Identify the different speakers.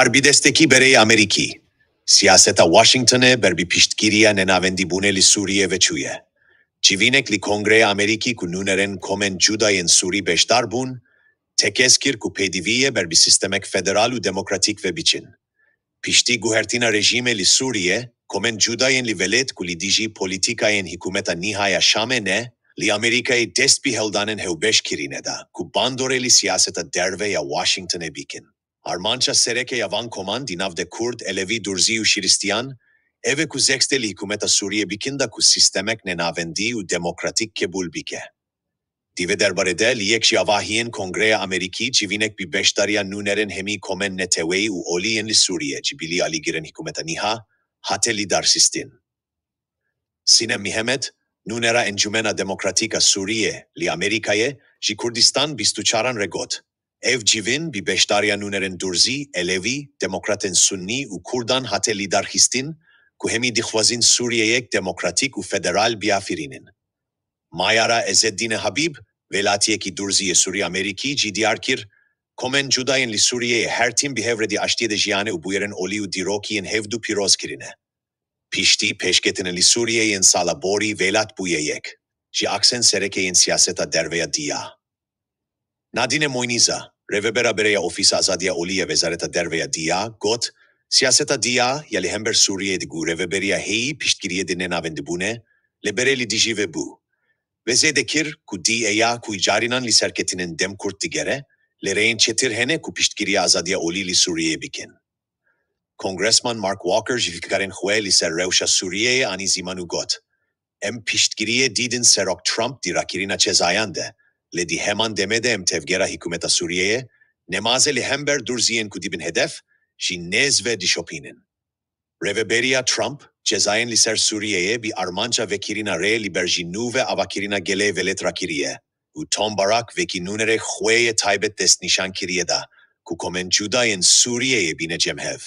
Speaker 1: Garbidesteki berey Ameriki. Siyaseta Washington'e berbi piştgiriya nenavendi buneli Suriye ve Çuye. Civinek li Kongre Ameriki ku nuneren komen Judayen Suri beştar bun, tekeskir ku pediviye berbi sistemek federalu demokratik ve biçin. Pişti guhertina rejime li Suriye, komen Judayen li velet ku li diji politikayen hikumeta nihaya şamene, li Amerika'yı dest biheldanen hevbeş kirineda, ku bandoreli siyaseta derve ya Washington'e bikin. Armanca sereke yavan koman dinavde Kurd elevi durziu şiristiyan, eve ku zeksteli hikumeta Suriye bikinda ku sistemek nenavendi u demokratik kebul bike. Dive derbarede liyekşi avahiyen Kongreya Ameriki civinek bi beştariya nuneren hemi komen netewey u oliyen li Suriye cibili aligiren hikumeta niha, hate lidar sistin. Sinem Mihemet, nunera encumena demokratika Suriye li Amerikaye, ji Kurdistan bistuçaran regot. Ev civin bi beştariya nuneren durzi, elevi, demokraten sunni u Kurdan hate lidar histin, ku hemi dixvazin Suriyeyek demokratik u federal biafirinin. Mayara Ezeddine Habib, velatiyeki durziye Suriye Ameriki cidiyarkir, komen Judayen li Suriye'ye her tim bihevredi aştiyede jiyane u buyeren oliu dirokiyen hevdu piroz kirine. Pişti peşketine li Suriye'yen sala bori velat buyeyek. Ji aksen serekeyen siyaseta derveya diya. Nadine Moyniza, revebera bereya ofisa azadiya oliye vezareta derveya diya, got, siyaseta diya yali hember Suriye digu reveberiya heyi piştgiriye de nenavendi bune, libereli dijive bu. Ve zedekir ku di eya ku icarinan li serketinin dem kurt digere, lereyin çetir hene ku piştgiriye azadiya oli li Suriye bikin. Kongresman Mark Walker jifikaren hue li ser revşa Suriye'ye ani zimanu got. Em piştgiriye didin serok Trump di rakirina çezayande, le di heman demede em tevgera hikumeta Suriye'ye, nemaze li hember durziyen ku dibin hedef, ji nez ve dişopinin. Reveberia Trump, cezayen li ser Suriye'ye bi armanca vekirina re liber ji nu ve avakirina gele velet rakiriye, u Tom Barak veki nunere hueye taybet dest nişan kiriye da, ku komen Judayen Suriye'ye bine cemhev.